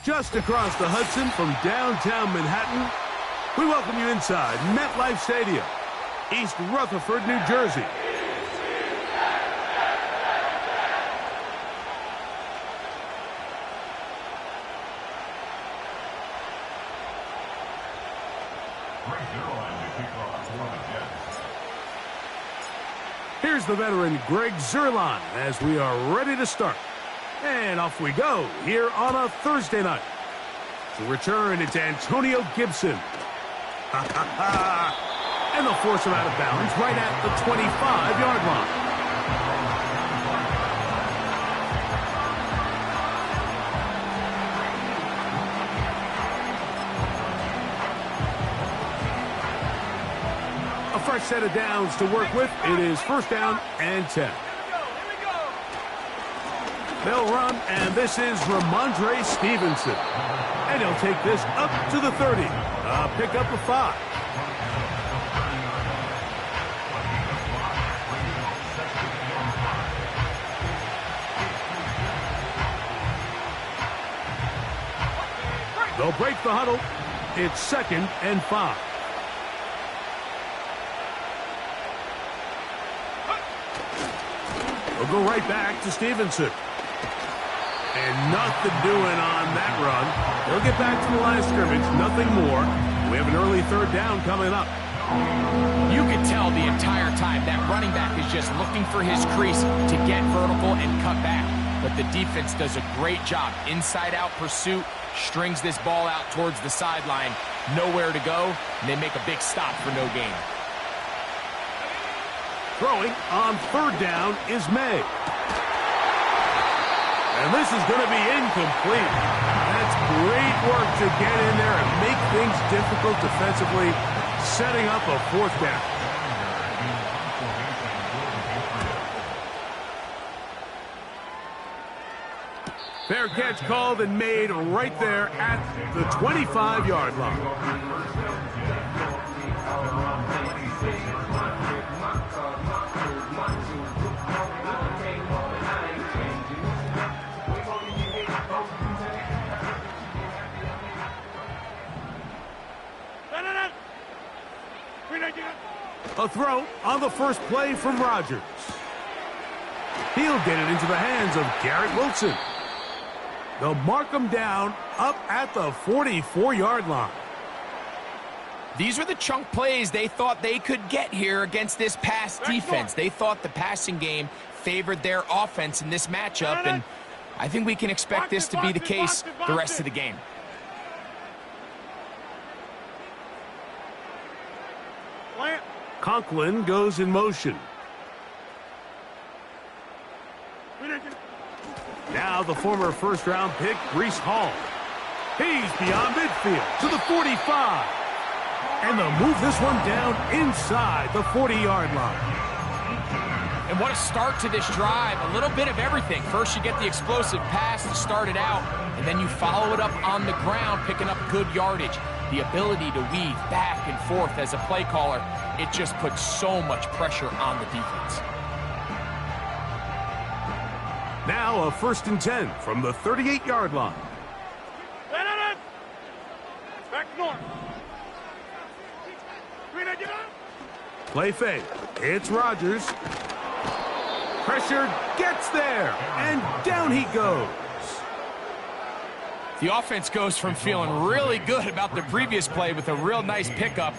Just across the Hudson from downtown Manhattan, we welcome you inside MetLife Stadium, East Rutherford, New Jersey. Here's the veteran Greg Zuerlein as we are ready to start. And off we go here on a Thursday night. To return, it's Antonio Gibson. And they'll force him out of bounds right at the 25-yard line. A fresh set of downs to work with. It is first down and 10. They'll run, and this is Ramondre Stevenson. And he'll take this up to the 30. Pick up a 5. They'll break the huddle. It's second and 5. They'll go right back to Stevenson. And nothing doing on that run. They'll get back to the line of scrimmage, nothing more. We have an early third down coming up. You could tell the entire time that running back is just looking for his crease to get vertical and cut back. But the defense does a great job. Inside-out pursuit, strings this ball out towards the sideline. Nowhere to go, and they make a big stop for no gain. Throwing on third down is May. And this is going to be incomplete. That's great work to get in there and make things difficult defensively, setting up a fourth down. Fair catch called and made right there at the 25-yard line. A throw on the first play from Rodgers. He'll get it into the hands of Garrett Wilson. They'll mark him down up at the 44-yard line. These are the chunk plays they thought they could get here against this pass defense. They thought the passing game favored their offense in this matchup, and I think we can expect this to be the case the rest of the game. Conklin goes in motion. Now the former first-round pick, Breece Hall. He's beyond midfield to the 45. And they'll move this one down inside the 40-yard line. And what a start to this drive. A little bit of everything. First you get the explosive pass to start it out, and then you follow it up on the ground, picking up good yardage. The ability to weave back and forth as a play caller, it just puts so much pressure on the defense. Now a first and 10 from the 38-yard line. Back north. Play fake. It's Rodgers. Pressure gets there, and down he goes. The offense goes from feeling really good about the previous play with a real nice pickup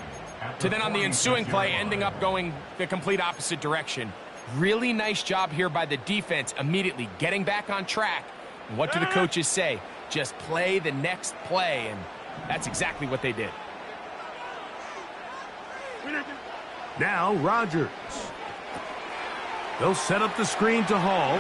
to then on the ensuing play ending up going the complete opposite direction. Really nice job here by the defense, immediately getting back on track. And what do the coaches say? Just play the next play, and that's exactly what they did. Now Rodgers. They'll set up the screen to Hall.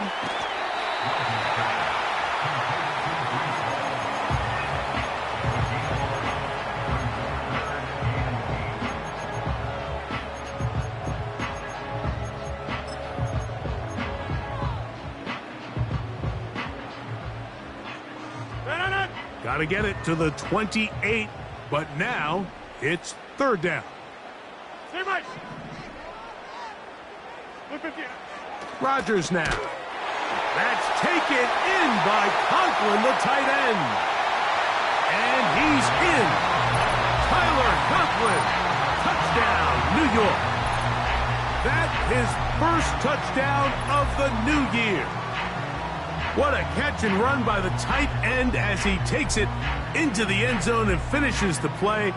Got to get it to the 28, but now it's third down. Rodgers now. That's taken in by Conklin, the tight end. And he's in. Tyler Conklin. Touchdown, New York. That's his first touchdown of the new year. What a catch and run by the tight end as he takes it into the end zone and finishes the play.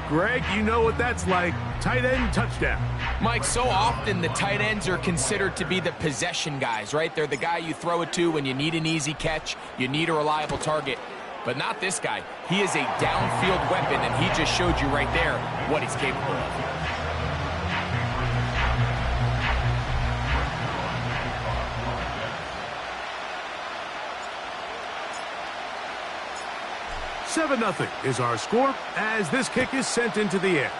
Greg, you know what that's like. Tight end touchdown. Mike, so often the tight ends are considered to be the possession guys, right? They're the guy you throw it to when you need an easy catch, you need a reliable target. But not this guy. He is a downfield weapon, and he just showed you right there what he's capable of. Nothing is our score as this kick is sent into the air.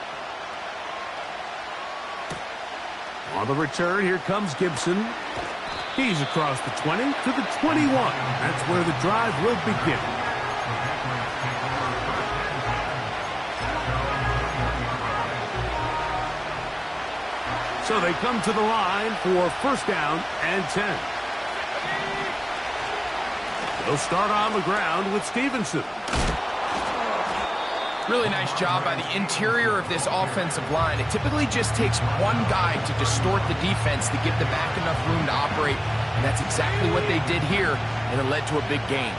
On the return, here comes Gibson. He's across the 20 to the 21. That's where the drive will begin. So they come to the line for first down and 10. They'll start on the ground with Stevenson. Really nice job by the interior of this offensive line. It typically just takes one guy to distort the defense to give the back enough room to operate, and that's exactly what they did here, and it led to a big gain.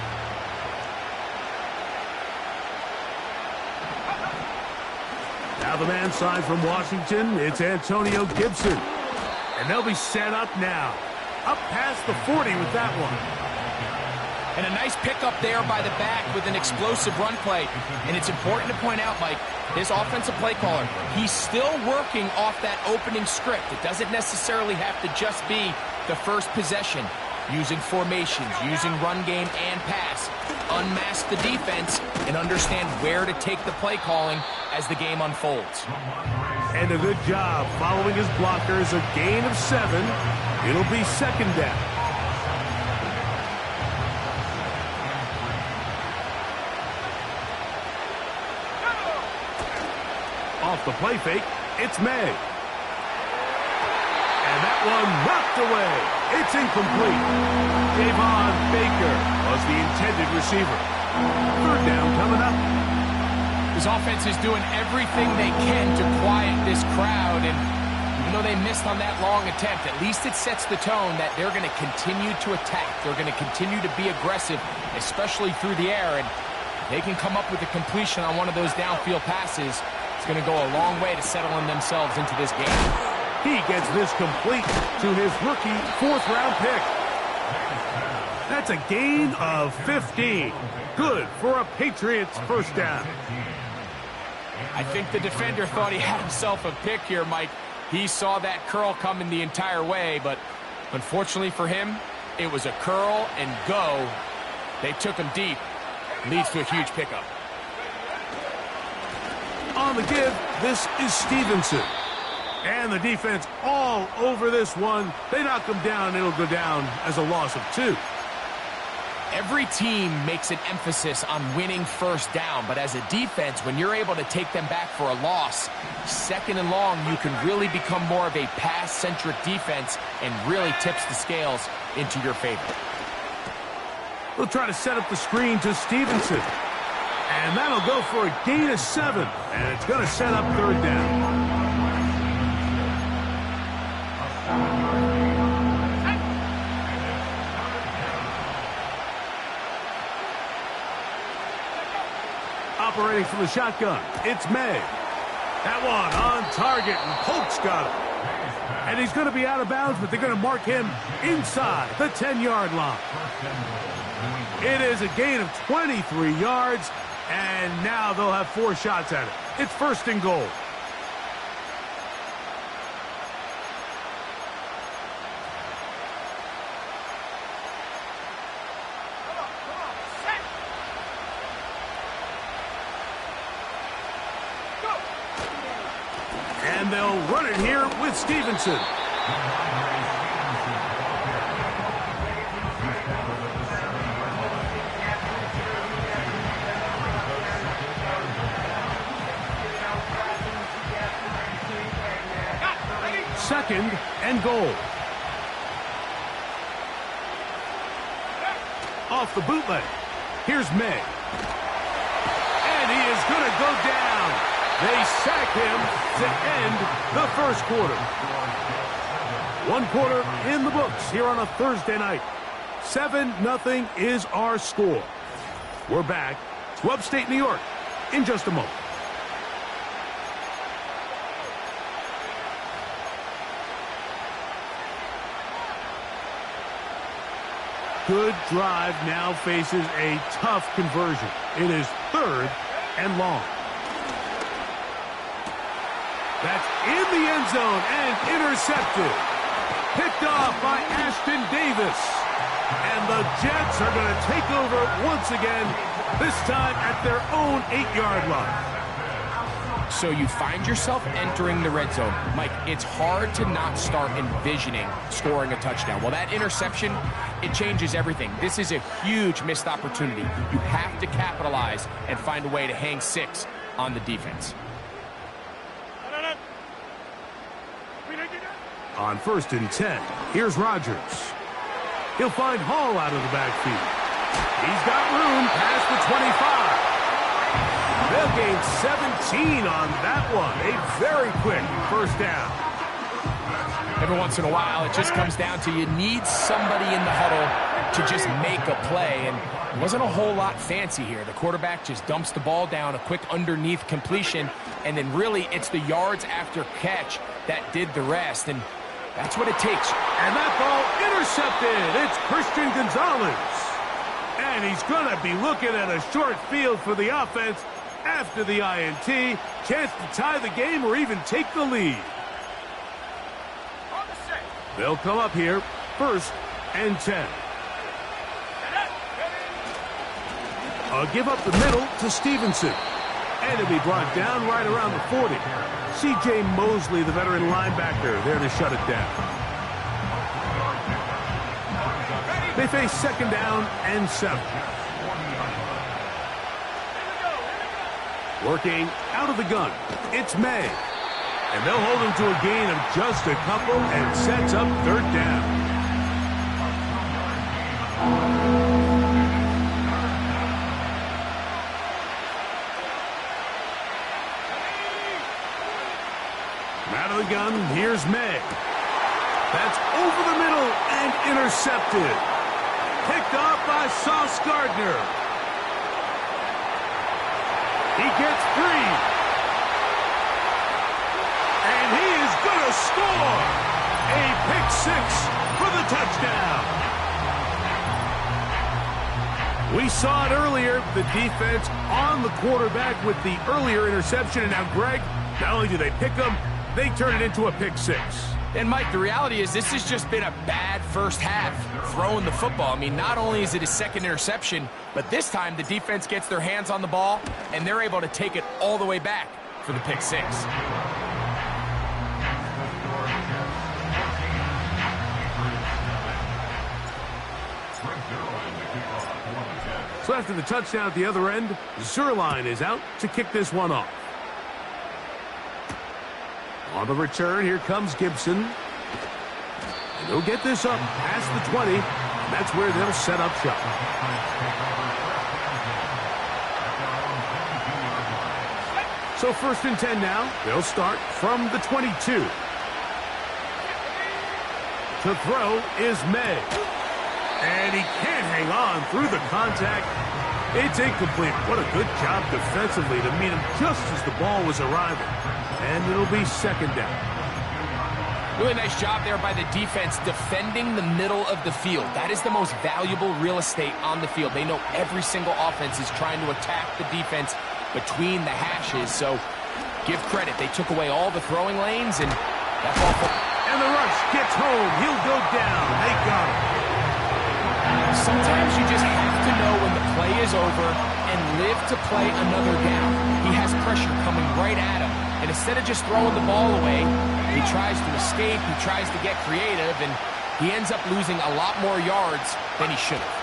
Now the man side from Washington, it's Antonio Gibson. And they'll be set up now. Up past the 40 with that one. And a nice pickup there by the back with an explosive run play. And it's important to point out, Mike, this offensive play caller, he's still working off that opening script. It doesn't necessarily have to just be the first possession. Using formations, using run game and pass. Unmask the defense and understand where to take the play calling as the game unfolds. And a good job following his blockers. A gain of 7. It'll be second down. Off the play fake, it's May. And that one knocked away. It's incomplete. Javon Baker was the intended receiver. Third down coming up. This offense is doing everything they can to quiet this crowd, and even though they missed on that long attempt, at least it sets the tone that they're going to continue to attack. They're going to continue to be aggressive, especially through the air, and they can come up with a completion on one of those downfield passes. It's going to go a long way to settling themselves into this game. He gets this complete to his rookie fourth-round pick. That's a gain of 15. Good for a Patriots first down. I think the defender thought he had himself a pick here, Mike. He saw that curl coming the entire way, but unfortunately for him, it was a curl and go. They took him deep. Leads to a huge pickup. On the give, this is Stevenson. And the defense all over this one. They knock him down, it'll go down as a loss of 2. Every team makes an emphasis on winning first down, but as a defense, when you're able to take them back for a loss, second and long, you can really become more of a pass-centric defense and really tips the scales into your favor. They'll try to set up the screen to Stevenson. And that'll go for a gain of 7. And it's going to set up third down. Operating from the shotgun, it's May. That one on target, and Polk's got it. And he's going to be out of bounds, but they're going to mark him inside the 10-yard line. It is a gain of 23 yards, and now they'll have 4 shots at it. It's first and goal. And they'll run it here with Stevenson. Second and goal. Off the bootleg. Here's May. is going to go down. They sack him to end the first quarter. One quarter in the books here on a Thursday night. 7-0 is our score. We're back to upstate New York in just a moment. Good drive now faces a tough conversion. It is 3rd and long. That's in the end zone and intercepted. Picked off by Ashton Davis. And the Jets are going to take over once again, this time at their own 8-yard line. So you find yourself entering the red zone. Mike, it's hard to not start envisioning scoring a touchdown. Well, that interception, it changes everything. This is a huge missed opportunity. You have to capitalize and find a way to hang 6 on the defense. On 1st and 10, here's Rodgers. He'll find Hall out of the backfield. He's got room past the 25. They'll gain 17 on that one. A very quick first down. Every once in a while, it just comes down to you need somebody in the huddle to just make a play. And it wasn't a whole lot fancy here. The quarterback just dumps the ball down, a quick underneath completion, and then really it's the yards after catch that did the rest. And that's what it takes. And that ball intercepted. It's Christian Gonzalez. And he's going to be looking at a short field for the offense after the INT. Chance to tie the game or even take the lead. They'll come up here, 1st and 10. A give up the middle to Stevenson. And it'll be brought down right around the 40. C.J. Mosley, the veteran linebacker, there to shut it down. They face 2nd down and 7. Working out of the gun, it's May. And they'll hold him to a gain of just a couple and sets up 3rd down. Out of the gun, here's May. That's over the middle and intercepted. Picked off by Sauce Gardner. He gets 3. And he is going to score. A pick 6 for the touchdown. We saw it earlier, the defense on the quarterback with the earlier interception. And now, Greg, not only do they pick him, they turn it into a pick 6. And, Mike, the reality is this has just been a bad first half throwing the football. I mean, not only is it a 2nd interception, but this time the defense gets their hands on the ball, and they're able to take it all the way back for the pick 6. So after the touchdown at the other end, Zerline is out to kick this one off. On the return, here comes Gibson. And they'll get this up past the 20. And that's where they'll set up shop. So 1st and 10 now. They'll start from the 22. To throw is May. And he can't hang on through the contact. It's incomplete. What a good job defensively to meet him just as the ball was arriving. And it'll be 2nd down. Really nice job there by the defense defending the middle of the field. That is the most valuable real estate on the field. They know every single offense is trying to attack the defense between the hashes. So give credit. They took away all the throwing lanes, and that's all. And the rush gets home. He'll go down. They got him. Sometimes you just have to know when the play is over and live to play another down. He has pressure coming right at him. And instead of just throwing the ball away, he tries to escape, he tries to get creative, and he ends up losing a lot more yards than he should have.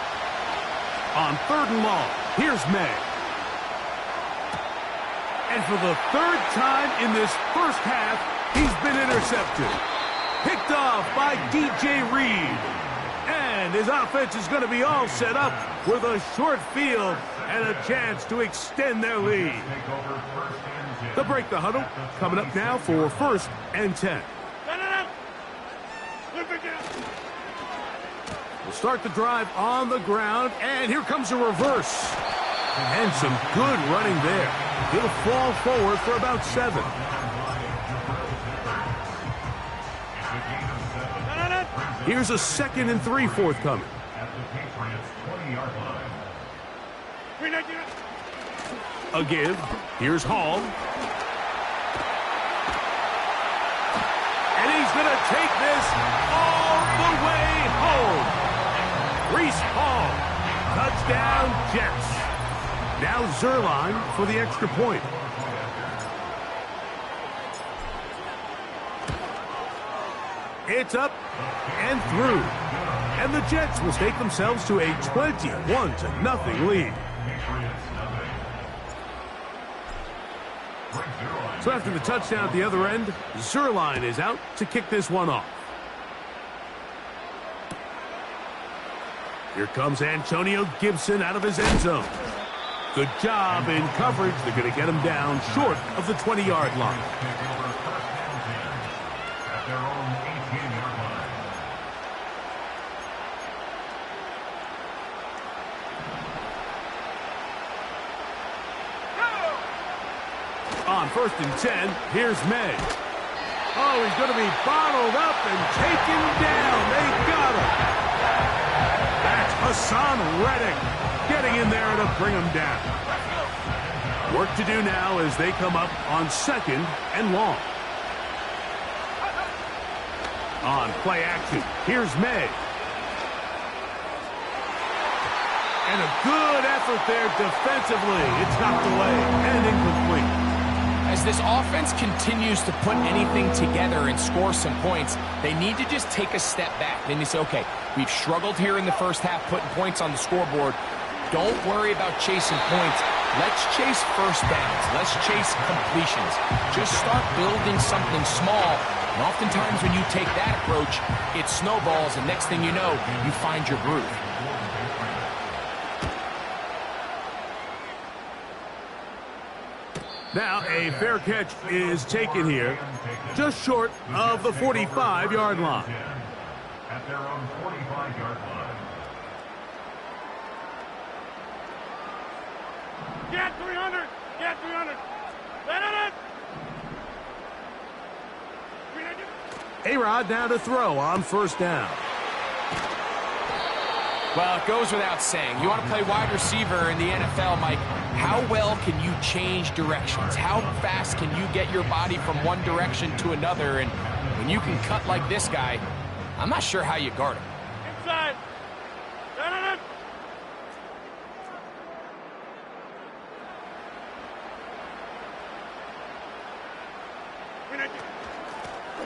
On 3rd and long, here's May. And for the 3rd time in this first half, he's been intercepted. Picked off by DJ Reed. And his offense is going to be all set up with a short field and a chance to extend their lead. They'll break the huddle. Coming up now for 1st and 10. We'll start the drive on the ground, and here comes a reverse. And some good running there. He'll fall forward for about 7. Here's a 2nd and 3 forthcoming. A give. Here's Hall. And he's going to take this all the way home. Reese Hall. Touchdown, Jets. Now Zerline for the extra point. It's up and through. And the Jets will stake themselves to a 21-0 lead. So after the touchdown at the other end, Zerline is out to kick this one off. Here comes Antonio Gibson out of his end zone. Good job in coverage. They're going to get him down short of the 20-yard line. On 1st and 10, here's May. Oh, he's going to be bottled up and taken down. They got him. That's Hassan Reddick getting in there to bring him down. Work to do now as they come up on 2nd and long. On play action, here's May. And a good effort there defensively. It's knocked away and incomplete. As this offense continues to put anything together and score some points, they need to just take a step back. Then you say, okay, we've struggled here in the first half putting points on the scoreboard. Don't worry about chasing points. Let's chase first downs. Let's chase completions. Just start building something small. And oftentimes when you take that approach, it snowballs, and next thing you know, you find your groove. Now a fair catch is taken here, just short of the 45-yard line. At their own 45-yard line. Get 300! Get 300! Let it! A-Rod now to throw on 1st down. Well, it goes without saying. You want to play wide receiver in the NFL, Mike, how well can you change directions? How fast can you get your body from one direction to another? And when you can cut like this guy, I'm not sure how you guard him. Inside! Let it!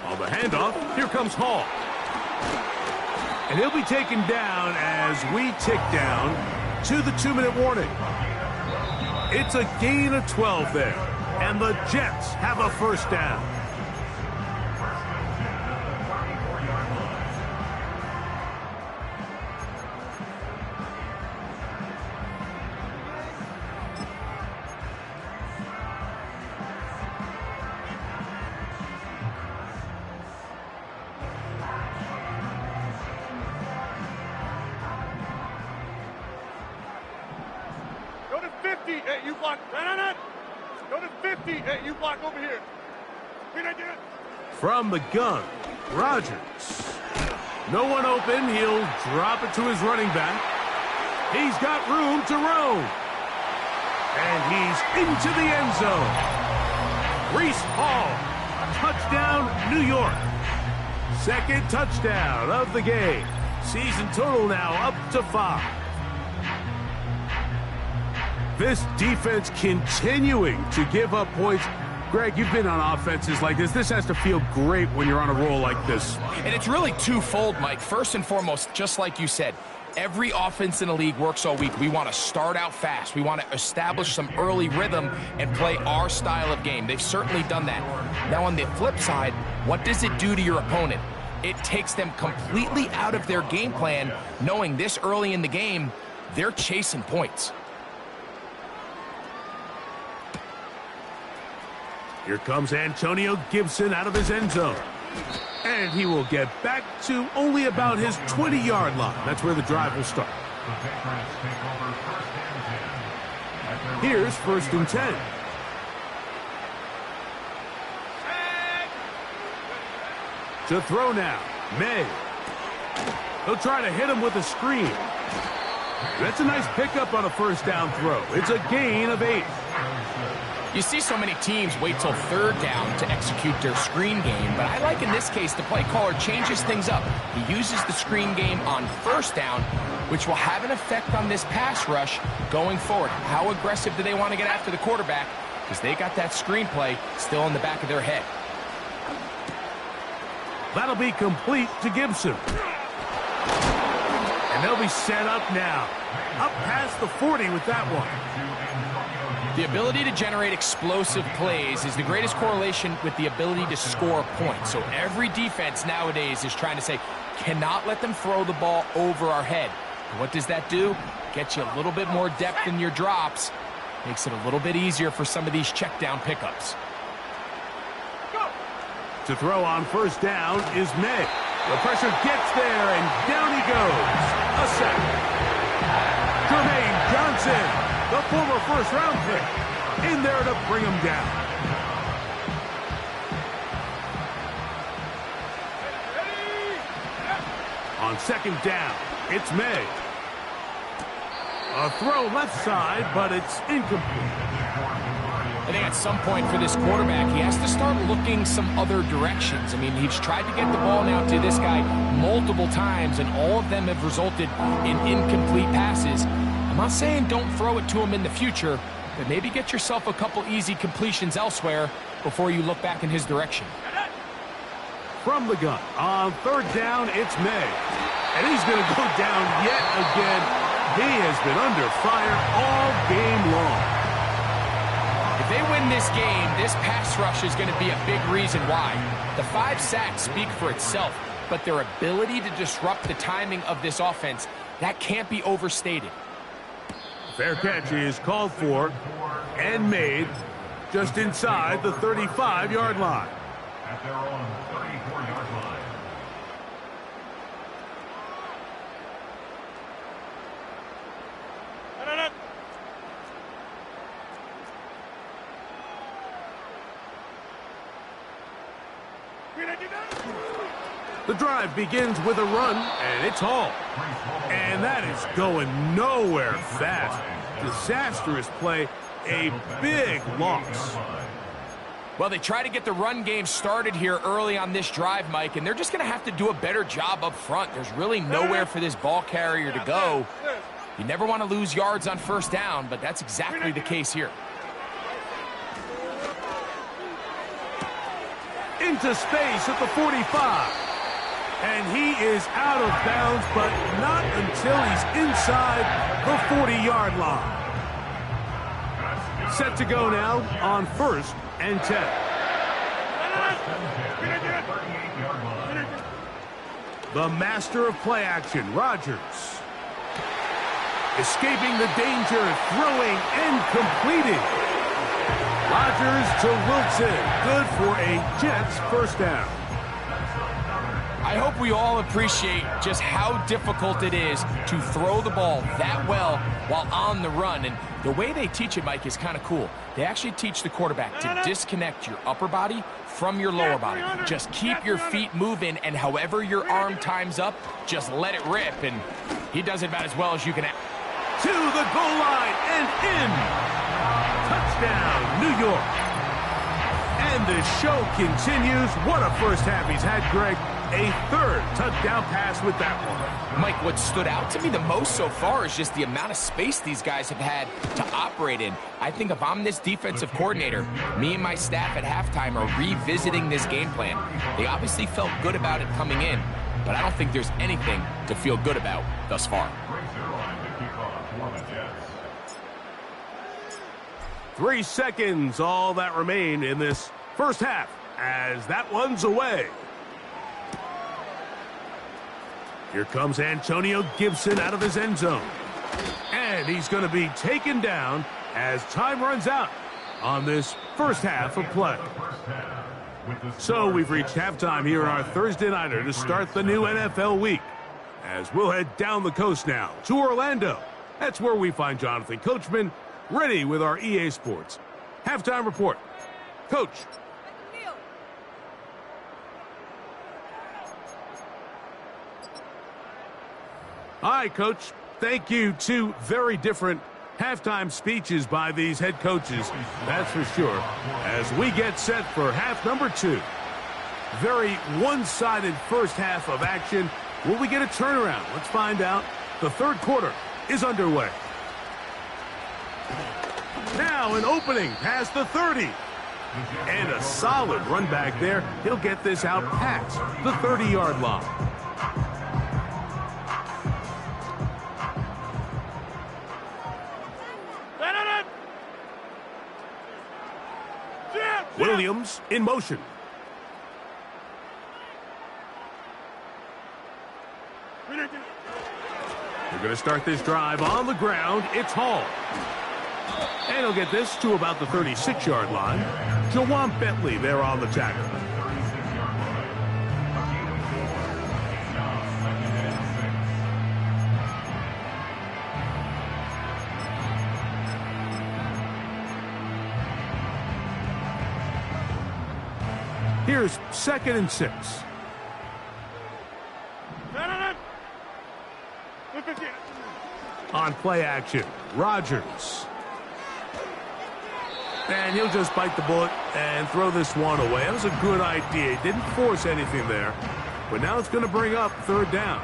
On the handoff, here comes Hall. And he'll be taken down as we tick down to the 2-minute warning. It's a gain of 12 there, and the Jets have a 1st down. Go to 50. Hey, you block. No. Go to 50. Hey, you block over here. From the gun, Rodgers. No one open. He'll drop it to his running back. He's got room to roam. And he's into the end zone. Reese Hall. Touchdown, New York. 2nd touchdown of the game. Season total now up to 5. This defense continuing to give up points. Greg, you've been on offenses like this. This has to feel great when you're on a roll like this. And it's really twofold, Mike. First and foremost, just like you said, every offense in the league works all week. We want to start out fast. We want to establish some early rhythm and play our style of game. They've certainly done that. Now, on the flip side, what does it do to your opponent? It takes them completely out of their game plan, knowing this early in the game, they're chasing points. Here comes Antonio Gibson out of his end zone. And he will get back to only about his 20-yard line. That's where the drive will start. Here's 1st and 10. To throw now, May. He'll try to hit him with a screen. That's a nice pickup on a 1st down throw. It's a gain of 8. You see so many teams wait till 3rd down to execute their screen game, but I like in this case the play caller changes things up. He uses the screen game on 1st down, which will have an effect on this pass rush going forward. How aggressive do they want to get after the quarterback? Because they got that screen play still in the back of their head. That'll be complete to Gibson. And they'll be set up now. Up past the 40 with that one. The ability to generate explosive plays is the greatest correlation with the ability to score points. So every defense nowadays is trying to say, cannot let them throw the ball over our head. And what does that do? Get you a little bit more depth in your drops. Makes it a little bit easier for some of these check down pickups. To throw on 1st down is May. The pressure gets there, and down he goes. A sack. Jermaine Johnson, the former 1st-round pick, in there to bring him down. On 2nd down, it's May. A throw left side, but it's incomplete. I think at some point for this quarterback, he has to start looking some other directions. I mean, he's tried to get the ball now to this guy multiple times, and all of them have resulted in incomplete passes. I'm not saying don't throw it to him in the future, but maybe get yourself a couple easy completions elsewhere before you look back in his direction. From the gun, on 3rd down, it's May. And he's going to go down yet again. He has been under fire all game long. If they win this game, this pass rush is going to be a big reason why. The 5 sacks speak for itself, but their ability to disrupt the timing of this offense, that can't be overstated. Fair catch is called for and made just inside the 35-yard line. At their own 34-yard line. The drive begins with a run, and it's hauled. And that is going nowhere fast. Disastrous play, a big loss. Well, they try to get the run game started here early on this drive, Mike, and they're just going to have to do a better job up front. There's really nowhere for this ball carrier to go. You never want to lose yards on 1st down, but that's exactly the case here. Into space at the 45. And he is out of bounds, but not until he's inside the 40-yard line. Set to go now on 1st and 10. The master of play action, Rodgers. Escaping the danger, throwing and completing. Rodgers to Wilson, good for a Jets 1st down. I hope we all appreciate just how difficult it is to throw the ball that well while on the run. And the way they teach it, Mike, is kind of cool. They actually teach the quarterback to disconnect your upper body from your lower body. Just keep your feet moving, and however your arm times up, just let it rip. And he does it about as well as you can. To the goal line and in. Touchdown, New York. And the show continues. What a 1st half he's had, Greg. A 3rd touchdown pass with that one. Mike, what stood out to me the most so far is just the amount of space these guys have had to operate in. I think if I'm this defensive coordinator, me and my staff at halftime are revisiting this game plan. They obviously felt good about it coming in, but I don't think there's anything to feel good about thus far. 3 seconds, all that remain in this 1st half, as that one's away. Here comes Antonio Gibson out of his end zone. And he's going to be taken down as time runs out on this first half of play. So we've reached halftime here on our Thursday nighter to start the new NFL week. As we'll head down the coast now to Orlando. That's where we find Jonathan Coachman ready with our EA Sports halftime report. Coach. Hi, Coach. Thank you. Two very different halftime speeches by these head coaches, that's for sure, as we get set for half number 2. Very one-sided first half of action. Will we get a turnaround? Let's find out. The third quarter is underway. Now an opening past the 30. And a solid run back there. He'll get this out past the 30-yard line. Williams in motion. We're going to start this drive on the ground. It's Hall. And he'll get this to about the 36-yard line. Jawan Bentley there on the tackle. Here's 2nd and 6. On play action, Rodgers. And he'll just bite the bullet and throw this one away. That was a good idea. He didn't force anything there. But now it's going to bring up 3rd down.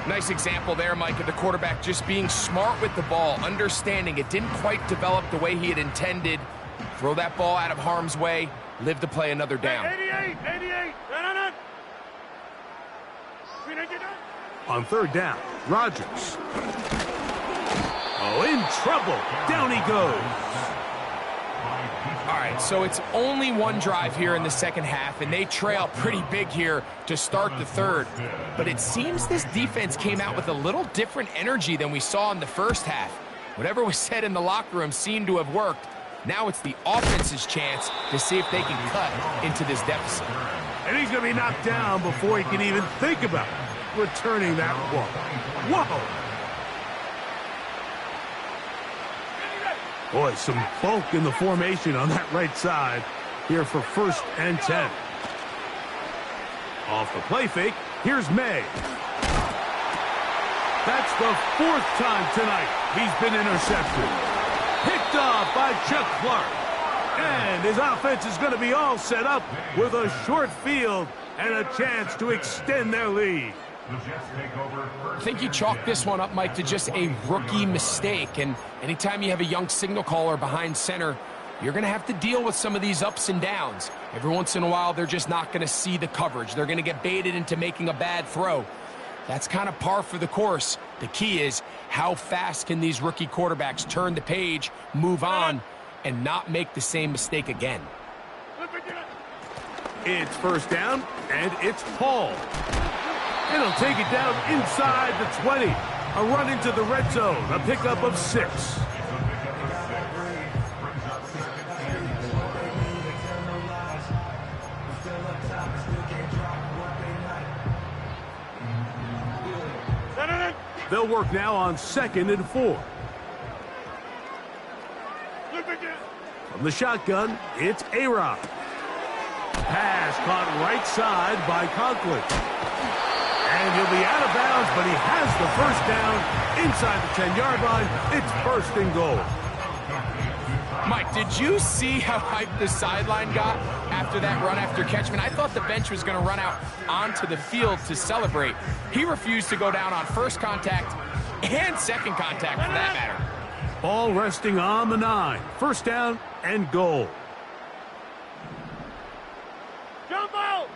Nice example there, Mike, of the quarterback just being smart with the ball, understanding it didn't quite develop the way he had intended. Throw that ball out of harm's way, live to play another down. 88. On 3rd down, Rodgers. Oh, in trouble. Down he goes. All right, so it's only one drive here in the second half, and they trail pretty big here to start the third. But it seems this defense came out with a little different energy than we saw in the first half. Whatever was said in the locker room seemed to have worked. Now it's the offense's chance to see if they can cut into this deficit. And he's going to be knocked down before he can even think about returning that one. Whoa! Boy, some bulk in the formation on that right side here for 1st and 10. Off the play fake, here's May. That's the 4th time tonight he's been intercepted. Picked off by Chuck Clark. And his offense is going to be all set up with a short field and a chance to extend their lead. I think you chalk this one up, Mike, to just a rookie mistake. And anytime you have a young signal caller behind center, you're going to have to deal with some of these ups and downs. Every once in a while, they're just not going to see the coverage. They're going to get baited into making a bad throw. That's kind of par for the course. The key is how fast can these rookie quarterbacks turn the page, move on, and not make the same mistake again. It's 1st down, and it's Hall. And he'll take it down inside the 20. A run into the red zone, a pickup of 6. They'll work now on 2nd and 4. From the shotgun, it's A-Rod. Pass caught right side by Conklin. And he'll be out of bounds, but he has the 1st down inside the 10-yard line. It's 1st and goal. Mike, did you see how hyped the sideline got after that run after catch? I thought the bench was going to run out onto the field to celebrate. He refused to go down on 1st contact and 2nd contact, for that matter. Ball resting on the 9. 1st down and goal. Jump out!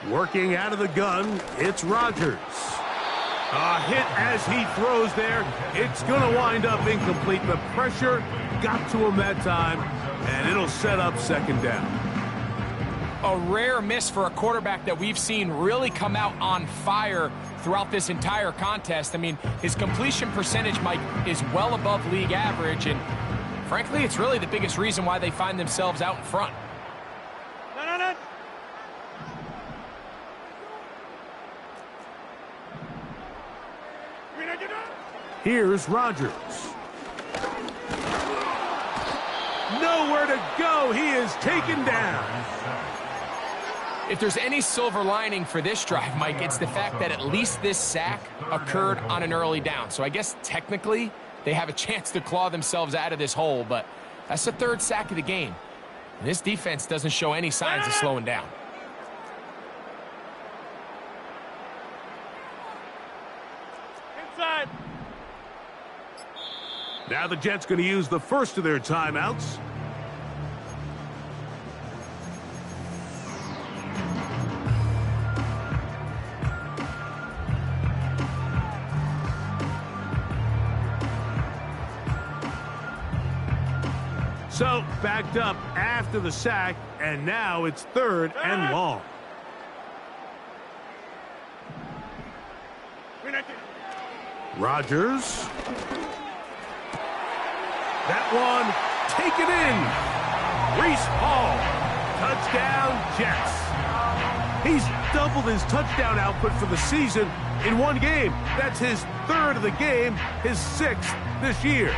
Working out of the gun, it's Rodgers. A hit as he throws there. It's going to wind up incomplete. The pressure got to him that time, and it'll set up 2nd down. A rare miss for a quarterback that we've seen really come out on fire throughout this entire contest. I mean, his completion percentage, Mike, is well above league average, and frankly, it's really the biggest reason why they find themselves out in front. No. Here's Rodgers. Nowhere to go. He is taken down. If there's any silver lining for this drive, Mike, it's the fact that at least this sack occurred on an early down. So I guess technically they have a chance to claw themselves out of this hole, but that's the third sack of the game. And this defense doesn't show any signs of slowing down. Inside. Now the Jets going to use the first of their timeouts. So, backed up after the sack, and now it's 3rd and long. Rodgers. That one taken in. Reese Hall. Touchdown, Jets. He's doubled his touchdown output for the season in one game. That's his 3rd of the game, his 6th this year.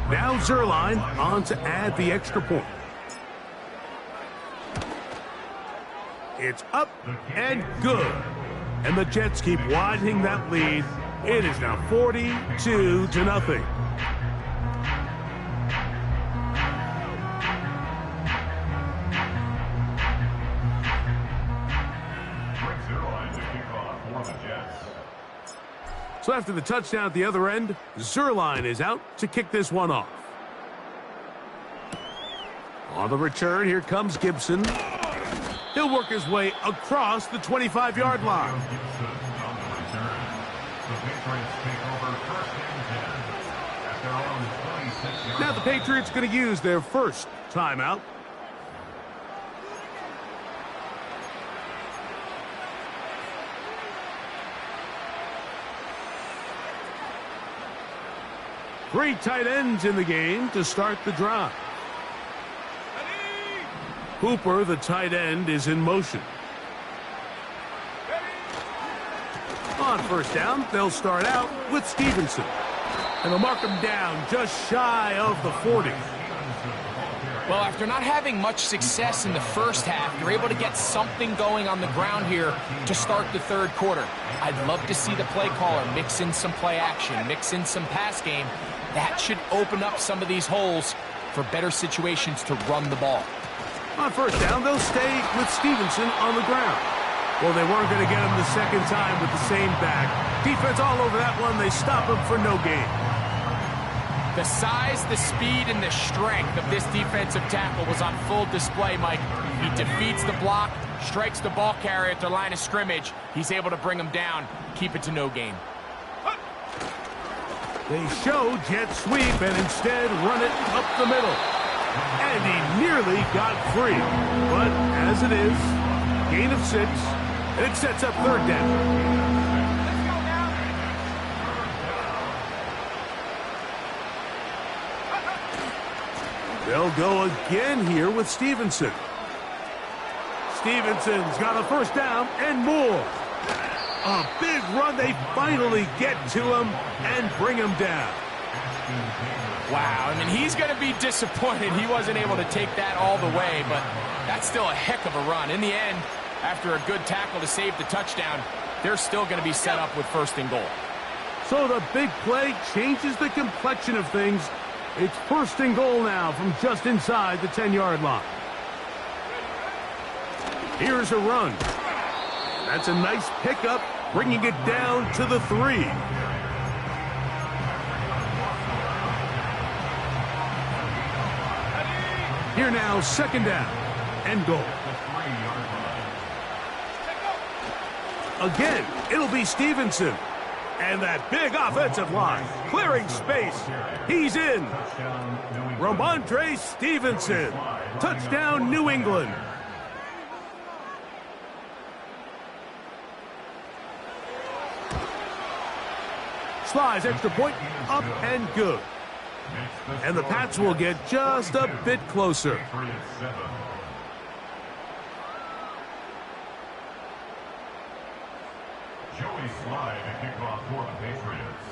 Now Zuerlein on to add the extra point. It's up and good. And the Jets keep widening that lead. It is now 42-0. So after the touchdown at the other end, Zuerlein is out to kick this one off. On the return, here comes Gibson. He'll work his way across the 25-yard line. Now the Patriots going to use their first timeout. Three tight ends in the game to start the drive. Hooper, the tight end, is in motion. On first down, they'll start out with Stevenson. And they'll mark him down just shy of the 40. Well, after not having much success in the first half, they're able to get something going on the ground here to start the third quarter. I'd love to see the play caller mix in some play action, mix in some pass game. That should open up some of these holes for better situations to run the ball. On first down, they'll stay with Stevenson on the ground. Well, they weren't going to get him the second time with the same back. Defense all over that one. They stop him for no gain. The size, the speed, and the strength of this defensive tackle was on full display, Mike. He defeats the block, strikes the ball carrier at the line of scrimmage. He's able to bring him down, keep it to no gain. They show jet sweep and instead run it up the middle. And he nearly got free. But as it is, gain of 6, and it sets up third down. They'll go again here with Stevenson. Stevenson's got a first down and more. A big run. They finally get to him and bring him down. Wow, I mean, he's going to be disappointed he wasn't able to take that all the way, but that's still a heck of a run. In the end, after a good tackle to save the touchdown, they're still going to be set up with 1st and goal. So the big play changes the complexion of things. It's 1st and goal now from just inside the 10-yard line. Here's a run. That's a nice pickup, bringing it down to the 3. Here now, 2nd down and goal. Again, it'll be Stevenson. And that big offensive line, clearing space. He's in. Ramondre Stevenson. Touchdown, New England. Slides extra point, up and good. And the Pats will get just a bit closer.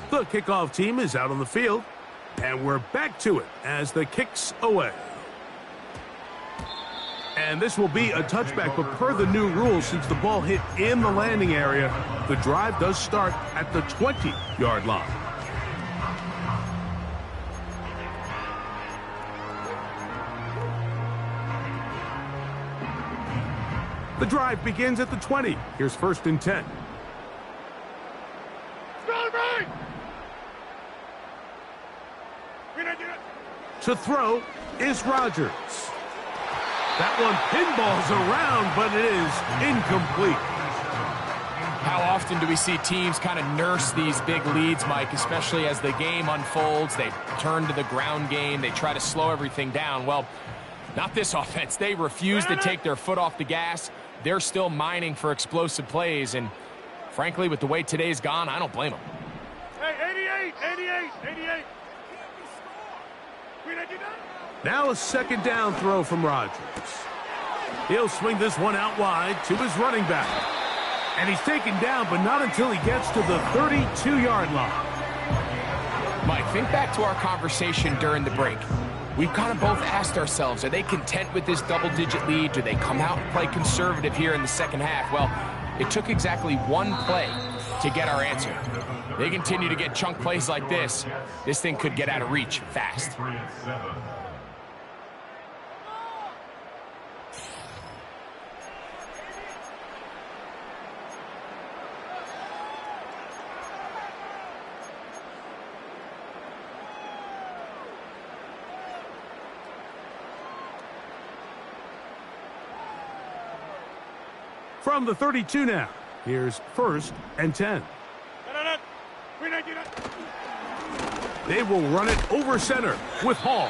The kickoff team is out on the field, and we're back to it as the kick's away. And this will be a touchback, but per the new rules, since the ball hit in the landing area, the drive does start at the 20-yard line. The drive begins at the 20. Here's 1st and 10. To throw is Rodgers. That one pinballs around, but it is incomplete. How often do we see teams kind of nurse these big leads, Mike, especially as the game unfolds? They turn to the ground game. They try to slow everything down. Well, not this offense. They refuse to take their foot off the gas. They're still mining for explosive plays, and frankly, with the way today's gone, I don't blame them. Hey, 88. Now a 2nd down throw from Rodgers. He'll swing this one out wide to his running back. And he's taken down, but not until he gets to the 32-yard line. Mike, think back to our conversation during the break. We've kind of both asked ourselves, are they content with this double-digit lead? Do they come out and play conservative here in the second half? Well, it took exactly one play to get our answer. They continue to get chunk plays like this. This thing could get out of reach fast. From the 32 now, here's 1st and 10. They will run it over center with Hall.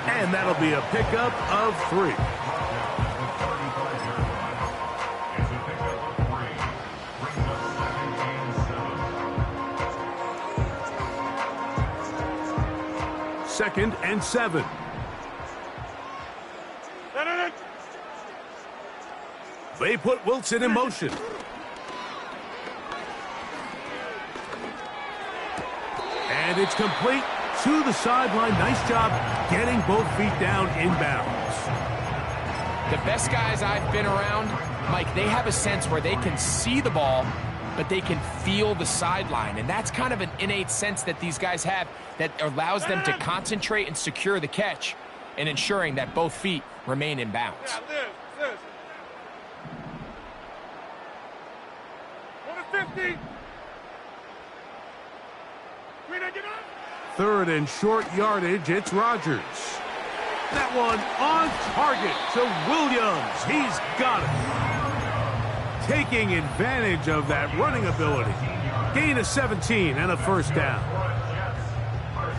And that'll be a pickup of 3. Second and 7. They put Wilson in motion. And it's complete to the sideline. Nice job getting both feet down inbounds. The best guys I've been around, Mike, they have a sense where they can see the ball, but they can feel the sideline. And that's kind of an innate sense that these guys have that allows them to concentrate and secure the catch and ensuring that both feet remain in bounds. Yeah, this. 50. 3rd and short yardage, it's Rodgers. That one on target to Williams. He's got it. Taking advantage of that running ability. Gain of 17 and a 1st down.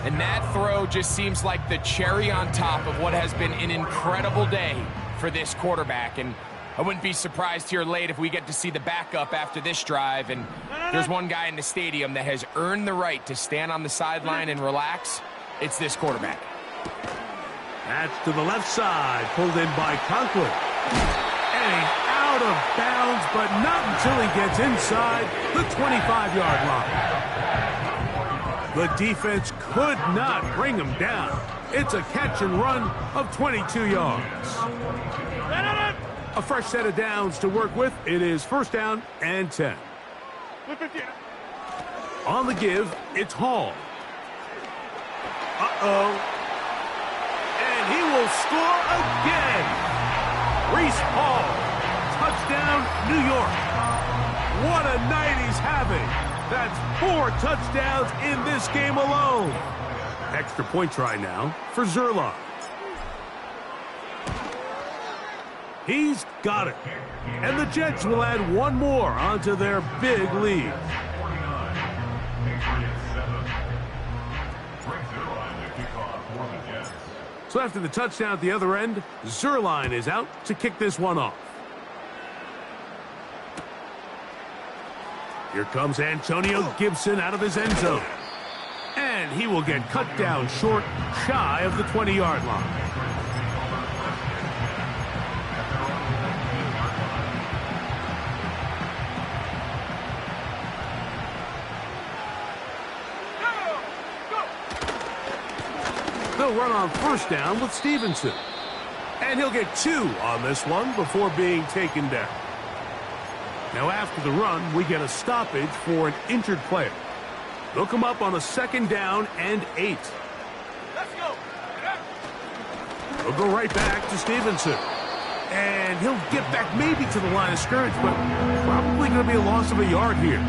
And that throw just seems like the cherry on top of what has been an incredible day for this quarterback. And I wouldn't be surprised here late if we get to see the backup after this drive. And there's one guy in the stadium that has earned the right to stand on the sideline and relax. It's this quarterback. That's to the left side, pulled in by Conklin. And he's out of bounds, but not until he gets inside the 25-yard line. The defense could not bring him down. It's a catch and run of 22 yards. A fresh set of downs to work with. It is 1st down and 10. On the give, it's Hall. Uh-oh. And he will score again. Reese Hall. Touchdown, New York. What a night he's having. That's 4 touchdowns in this game alone. Extra point try now for Zerline. He's got it. And the Jets will add one more onto their big lead. So after the touchdown at the other end, Zerline is out to kick this one off. Here comes Antonio Gibson out of his end zone. And he will get cut down short, shy of the 20-yard line. They'll run on first down with Stevenson. And he'll get 2 on this one before being taken down. Now after the run, we get a stoppage for an injured player. They'll come up on a 2nd down and 8. Let's go. They'll go right back to Stevenson. And he'll get back maybe to the line of scrimmage, but probably going to be a loss of a yard here.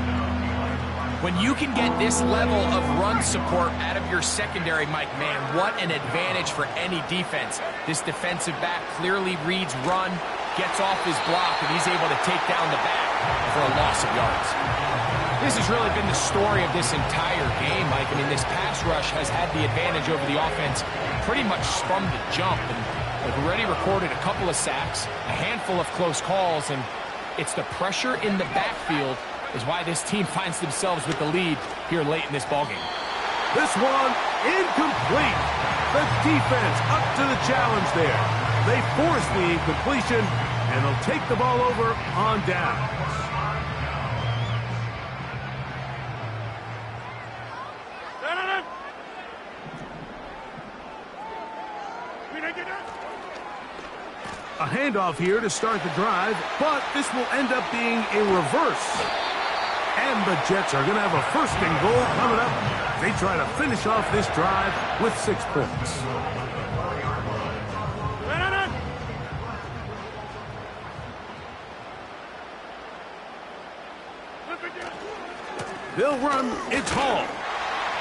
When you can get this level of run support out of your secondary, Mike, man, what an advantage for any defense. This defensive back clearly reads run, gets off his block, and he's able to take down the back for a loss of yards. This has really been the story of this entire game, Mike. I mean, this pass rush has had the advantage over the offense pretty much from the jump. And we've already recorded a couple of sacks, a handful of close calls, and it's the pressure in the backfield is why this team finds themselves with the lead here late in this ballgame. This one incomplete. The defense up to the challenge there. They force the incompletion, and they'll take the ball over on downs. A handoff here to start the drive, but this will end up being a reverse. And the Jets are going to have a 1st and goal coming up. They try to finish off this drive with 6 points. They'll run. It's Hall.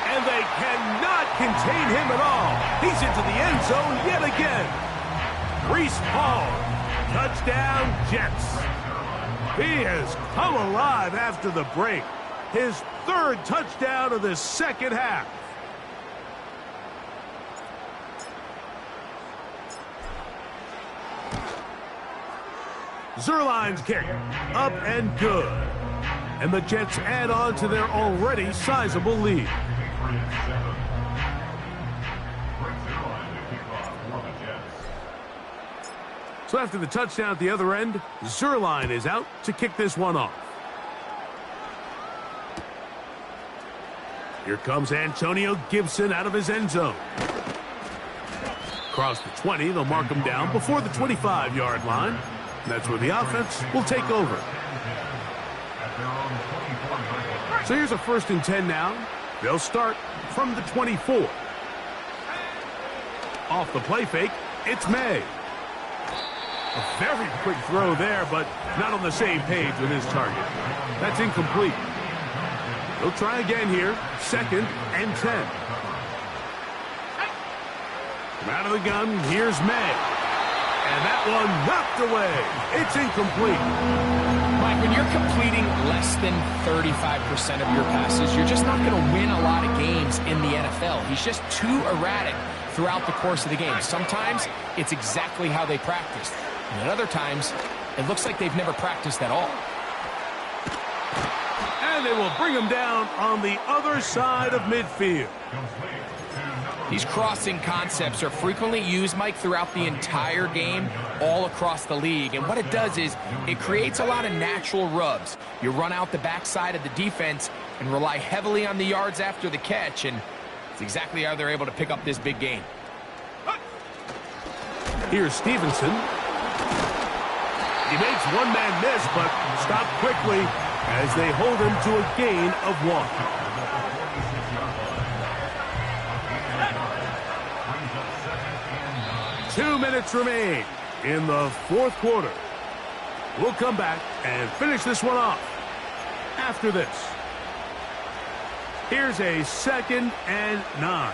And they cannot contain him at all. He's into the end zone yet again. Breece Hall. Touchdown, Jets. He has come alive after the break. His 3rd touchdown of the 2nd half. Zerline's kick. Up and good. And the Jets add on to their already sizable lead. So after the touchdown at the other end, Zerline is out to kick this one off. Here comes Antonio Gibson out of his end zone. Across the 20, they'll mark him down before the 25-yard line. That's where the offense will take over. So here's a 1st and 10 now. They'll start from the 24. Off the play fake, it's May. A very quick throw there, but not on the same page with his target. That's incomplete. They'll try again here. 2nd and 10. From out of the gun, here's May. And that one knocked away. It's incomplete. Mike, when you're completing less than 35% of your passes, you're just not going to win a lot of games in the NFL. He's just too erratic throughout the course of the game. Sometimes it's exactly how they practiced. And at other times, it looks like they've never practiced at all. And they will bring him down on the other side of midfield. These crossing concepts are frequently used, Mike, throughout the entire game, all across the league. And what it does is it creates a lot of natural rubs. You run out the backside of the defense and rely heavily on the yards after the catch, and it's exactly how they're able to pick up this big gain. Here's Stevenson. He makes one man miss, but stopped quickly as they hold him to a gain of 1. 2 minutes remain in the 4th quarter. We'll come back and finish this one off after this. Here's a 2nd and 9.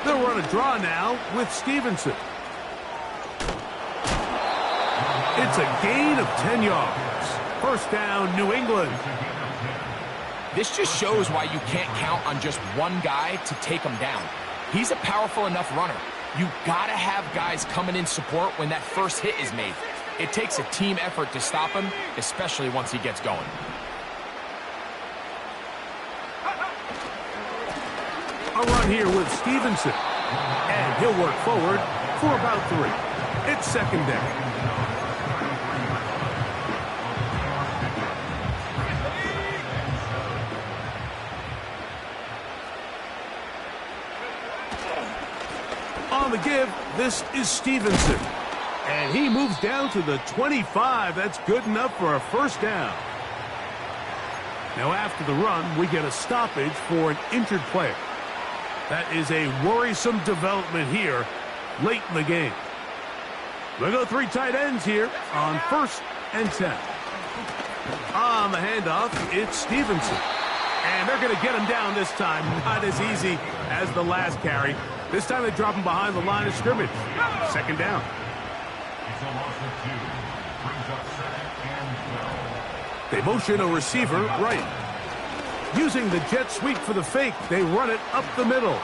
They'll run a draw now with Stevenson. It's a gain of 10 yards. 1st down, New England. This just shows why you can't count on just one guy to take him down. He's a powerful enough runner. You gotta have guys coming in support when that first hit is made. It takes a team effort to stop him, especially once he gets going. A run here with Stevenson. And he'll work forward for about 3. It's second down. On the give, this is Stevenson. And he moves down to the 25. That's good enough for a first down. Now after the run, we get a stoppage for an injured player. That is a worrisome development here late in the game. We'll go 3 tight ends here on 1st and 10. On the handoff, it's Stevenson. And they're going to get him down this time. Not as easy as the last carry. This time they drop him behind the line of scrimmage. Second down. It's a loss of 2. Brings up 2nd and 12. They motion a receiver right. Using the jet sweep for the fake, they run it up the middle.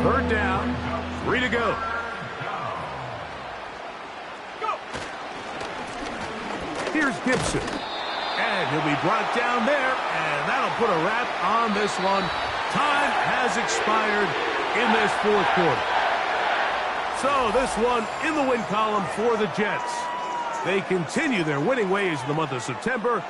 Third down, 3 to go. Here's Gibson. And he'll be brought down there, and that'll put a wrap on this one. Time has expired in this 4th quarter. So this one in the win column for the Jets. They continue their winning ways in the month of September.